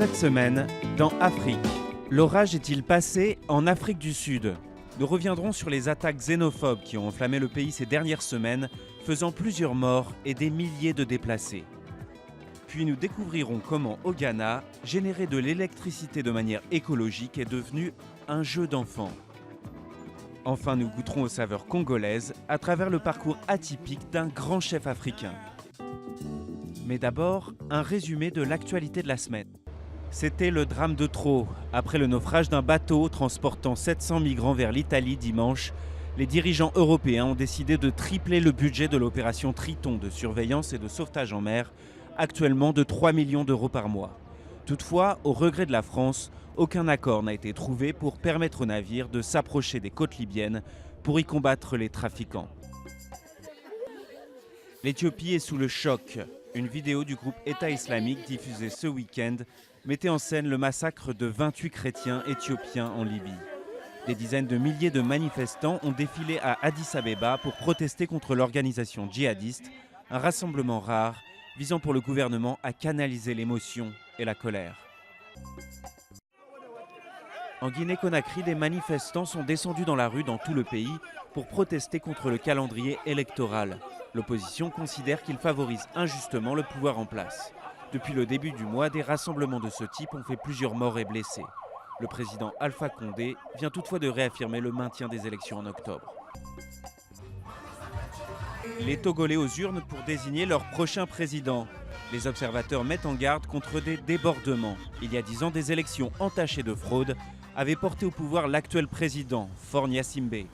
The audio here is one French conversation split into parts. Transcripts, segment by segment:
Cette semaine, dans Afrique, l'orage est-il passé en Afrique du Sud? Nous reviendrons sur les attaques xénophobes qui ont enflammé le pays ces dernières semaines, faisant plusieurs morts et des milliers de déplacés. Puis nous découvrirons comment au Ghana, générer de l'électricité de manière écologique est devenu un jeu d'enfant. Enfin, nous goûterons aux saveurs congolaises à travers le parcours atypique d'un grand chef africain. Mais d'abord, un résumé de l'actualité de la semaine. C'était le drame de trop. Après le naufrage d'un bateau transportant 700 migrants vers l'Italie dimanche, les dirigeants européens ont décidé de tripler le budget de l'opération Triton de surveillance et de sauvetage en mer, actuellement de 3 millions d'euros par mois. Toutefois, au regret de la France, aucun accord n'a été trouvé pour permettre aux navires de s'approcher des côtes libyennes pour y combattre les trafiquants. L'Éthiopie est sous le choc. Une vidéo du groupe État islamique diffusée ce week-end mettait en scène le massacre de 28 chrétiens éthiopiens en Libye. Des dizaines de milliers de manifestants ont défilé à Addis Abeba pour protester contre l'organisation djihadiste, un rassemblement rare visant pour le gouvernement à canaliser l'émotion et la colère. En Guinée-Conakry, des manifestants sont descendus dans la rue dans tout le pays pour protester contre le calendrier électoral. L'opposition considère qu'il favorise injustement le pouvoir en place. Depuis le début du mois, des rassemblements de ce type ont fait plusieurs morts et blessés. Le président Alpha Condé vient toutefois de réaffirmer le maintien des élections en octobre. Les Togolais aux urnes pour désigner leur prochain président. Les observateurs mettent en garde contre des débordements. Il y a 10 ans, des élections entachées de fraude avaient porté au pouvoir l'actuel président, Faure Gnassingbé.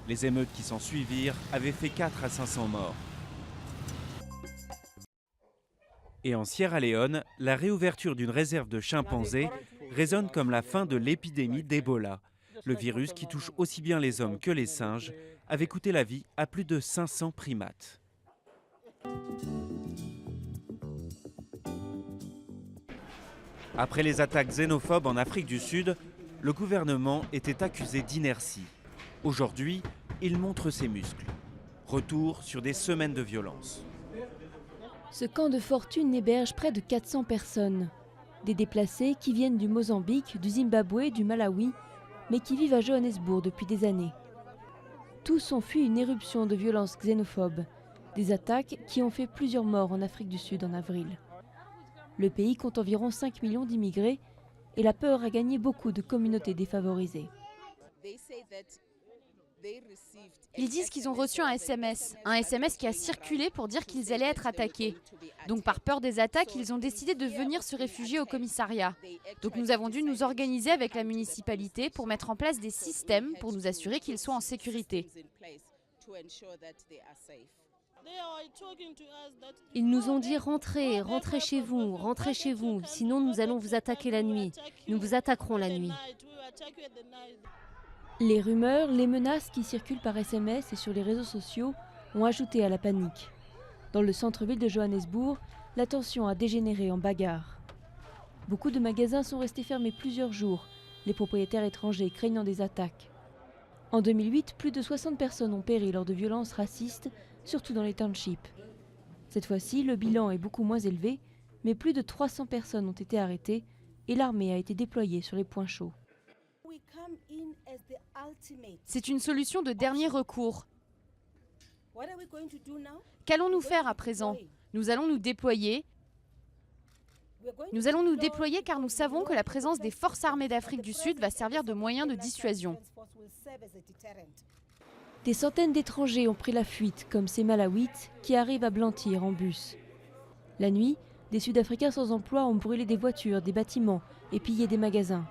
Les émeutes qui s'en suivirent avaient fait 4 à 500 morts. Et en Sierra Leone, la réouverture d'une réserve de chimpanzés résonne comme la fin de l'épidémie d'Ebola. Le virus, qui touche aussi bien les hommes que les singes, avait coûté la vie à plus de 500 primates. Après les attaques xénophobes en Afrique du Sud, le gouvernement était accusé d'inertie. Aujourd'hui, il montre ses muscles. Retour sur des semaines de violence. Ce camp de fortune héberge près de 400 personnes. Des déplacés qui viennent du Mozambique, du Zimbabwe, du Malawi, mais qui vivent à Johannesburg depuis des années. Tous ont fui une éruption de violence xénophobe, des attaques qui ont fait plusieurs morts en Afrique du Sud en avril. Le pays compte environ 5 millions d'immigrés et la peur a gagné beaucoup de communautés défavorisées. Ils disent qu'ils ont reçu un SMS qui a circulé pour dire qu'ils allaient être attaqués. Donc par peur des attaques, ils ont décidé de venir se réfugier au commissariat. Donc nous avons dû nous organiser avec la municipalité pour mettre en place des systèmes pour nous assurer qu'ils soient en sécurité. Ils nous ont dit rentrez chez vous, sinon nous allons vous attaquer la nuit. Nous vous attaquerons la nuit. Les rumeurs, les menaces qui circulent par SMS et sur les réseaux sociaux ont ajouté à la panique. Dans le centre-ville de Johannesburg, la tension a dégénéré en bagarre. Beaucoup de magasins sont restés fermés plusieurs jours, les propriétaires étrangers craignant des attaques. En 2008, plus de 60 personnes ont péri lors de violences racistes, surtout dans les townships. Cette fois-ci, le bilan est beaucoup moins élevé, mais plus de 300 personnes ont été arrêtées et l'armée a été déployée sur les points chauds. C'est une solution de dernier recours. Qu'allons-nous faire à présent? Nous allons nous déployer. Nous allons nous déployer car nous savons que la présence des forces armées d'Afrique du Sud va servir de moyen de dissuasion. Des centaines d'étrangers ont pris la fuite, comme ces Malawites qui arrivent à Blantyre en bus. La nuit, des Sud-Africains sans emploi ont brûlé des voitures, des bâtiments et pillé des magasins.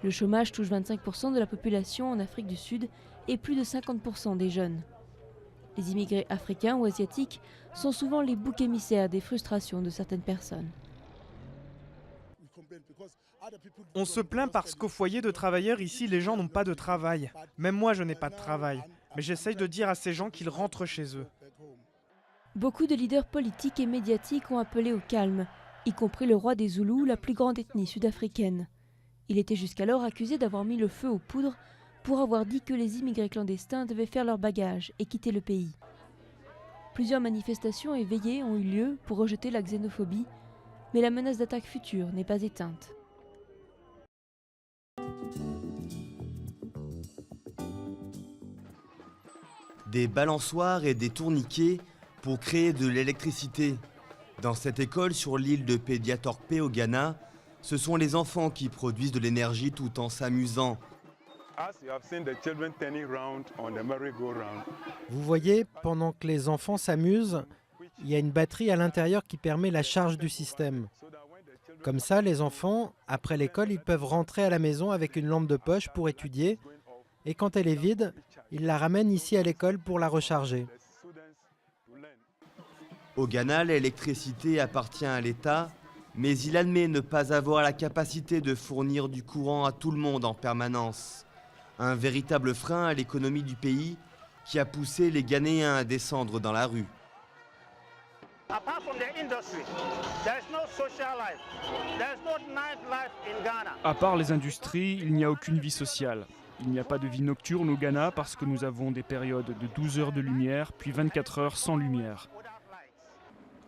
Le chômage touche 25% de la population en Afrique du Sud et plus de 50% des jeunes. Les immigrés africains ou asiatiques sont souvent les boucs émissaires des frustrations de certaines personnes. On se plaint parce qu'au foyer de travailleurs ici, les gens n'ont pas de travail. Même moi, je n'ai pas de travail. Mais j'essaye de dire à ces gens qu'ils rentrent chez eux. Beaucoup de leaders politiques et médiatiques ont appelé au calme, y compris le roi des Zoulous, la plus grande ethnie sud-africaine. Il était jusqu'alors accusé d'avoir mis le feu aux poudres pour avoir dit que les immigrés clandestins devaient faire leur bagage et quitter le pays. Plusieurs manifestations et veillées ont eu lieu pour rejeter la xénophobie, mais la menace d'attaque future n'est pas éteinte. Des balançoires et des tourniquets pour créer de l'électricité. Dans cette école sur l'île de Pediatorpe au Ghana, ce sont les enfants qui produisent de l'énergie tout en s'amusant. Vous voyez, pendant que les enfants s'amusent, il y a une batterie à l'intérieur qui permet la charge du système. Comme ça, les enfants, après l'école, ils peuvent rentrer à la maison avec une lampe de poche pour étudier. Et quand elle est vide, ils la ramènent ici à l'école pour la recharger. Au Ghana, l'électricité appartient à l'État, mais il admet ne pas avoir la capacité de fournir du courant à tout le monde en permanence. Un véritable frein à l'économie du pays qui a poussé les Ghanéens à descendre dans la rue. À part les industries, il n'y a aucune vie sociale. Il n'y a pas de vie nocturne au Ghana parce que nous avons des périodes de 12 heures de lumière, puis 24 heures sans lumière.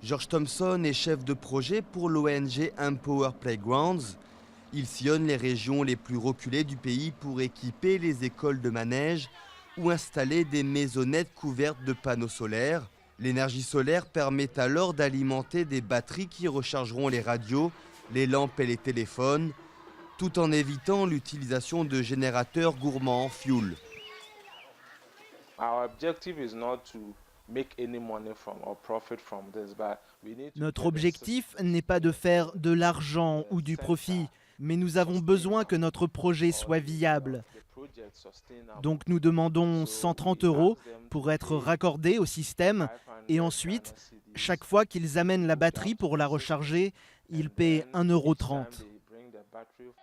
George Thompson est chef de projet pour l'ONG Empower Playgrounds. Il sillonne les régions les plus reculées du pays pour équiper les écoles de manège ou installer des maisonnettes couvertes de panneaux solaires. L'énergie solaire permet alors d'alimenter des batteries qui rechargeront les radios, les lampes et les téléphones, tout en évitant l'utilisation de générateurs gourmands en fuel. Notre objectif n'est pas de faire de l'argent ou du profit, mais nous avons besoin que notre projet soit viable. Donc nous demandons 130 € pour être raccordés au système et ensuite, chaque fois qu'ils amènent la batterie pour la recharger, ils paient 1,30 €.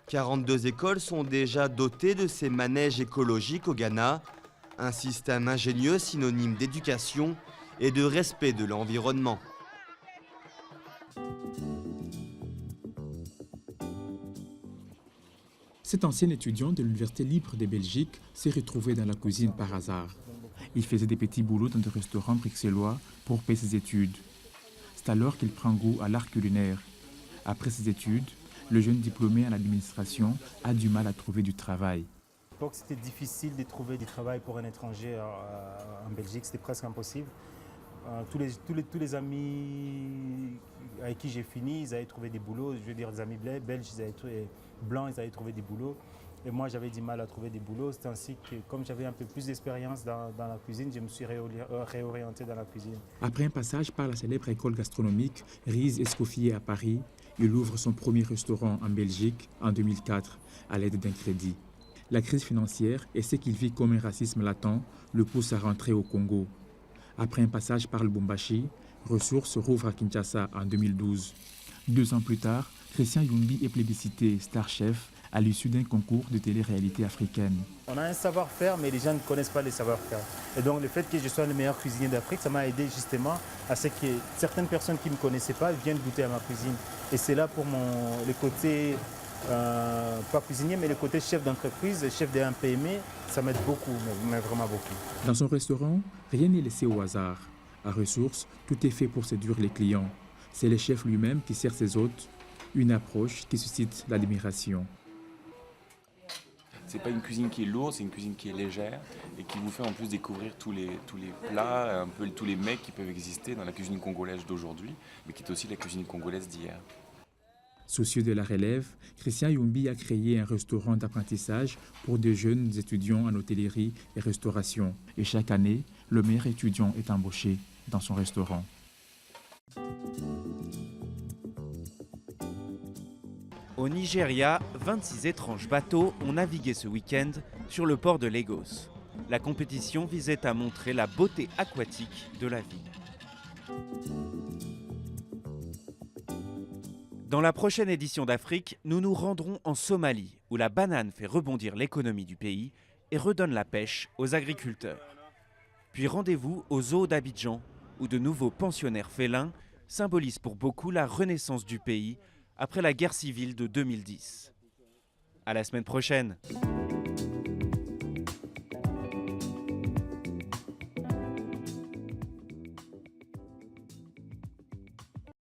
42 écoles sont déjà dotées de ces manèges écologiques au Ghana, un système ingénieux synonyme d'éducation et de respect de l'environnement. Cet ancien étudiant de l'Université libre de Belgique s'est retrouvé dans la cuisine par hasard. Il faisait des petits boulots dans des restaurants bruxellois pour payer ses études. C'est alors qu'il prend goût à l'art culinaire. Après ses études, le jeune diplômé en administration a du mal à trouver du travail. À l'époque, c'était difficile de trouver du travail pour un étranger en Belgique, c'était presque impossible. Tous les amis avec qui j'ai fini, ils avaient trouvé des boulots. Je veux dire, des amis belges, blancs, ils avaient trouvé des boulots. Et moi, j'avais du mal à trouver des boulots. C'est ainsi que, comme j'avais un peu plus d'expérience dans la cuisine, je me suis réorienté dans la cuisine. Après un passage par la célèbre école gastronomique Riz Escoffier à Paris, il ouvre son premier restaurant en Belgique en 2004 à l'aide d'un crédit. La crise financière et ce qu'il vit comme un racisme latent le pousse à rentrer au Congo. Après un passage par le Lubumbashi, Ressources rouvre à Kinshasa en 2012. 2 ans plus tard, Christian Youmbi est plébiscité star chef à l'issue d'un concours de télé-réalité africaine. On a un savoir-faire, mais les gens ne connaissent pas les savoir-faire. Et donc le fait que je sois le meilleur cuisinier d'Afrique, ça m'a aidé justement à ce que certaines personnes qui ne me connaissaient pas viennent goûter à ma cuisine. Et c'est là pour le côté, pas cuisinier, mais le côté chef d'entreprise, chef d'un PME, ça m'aide beaucoup, mais vraiment beaucoup. Dans son restaurant, rien n'est laissé au hasard. À Ressources, tout est fait pour séduire les clients. C'est le chef lui-même qui sert ses hôtes, une approche qui suscite l'admiration. C'est pas une cuisine qui est lourde, c'est une cuisine qui est légère et qui vous fait en plus découvrir tous les plats, un peu tous les mets qui peuvent exister dans la cuisine congolaise d'aujourd'hui, mais qui est aussi la cuisine congolaise d'hier. Soucieux de la relève, Christian Youmbi a créé un restaurant d'apprentissage pour de jeunes étudiants en hôtellerie et restauration. Et chaque année, le meilleur étudiant est embauché dans son restaurant. Au Nigeria, 26 étranges bateaux ont navigué ce week-end sur le port de Lagos. La compétition visait à montrer la beauté aquatique de la ville. Dans la prochaine édition d'Afrique, nous nous rendrons en Somalie, où la banane fait rebondir l'économie du pays et redonne la pêche aux agriculteurs. Puis rendez-vous au zoo d'Abidjan, où de nouveaux pensionnaires félins symbolisent pour beaucoup la renaissance du pays après la guerre civile de 2010. À la semaine prochaine!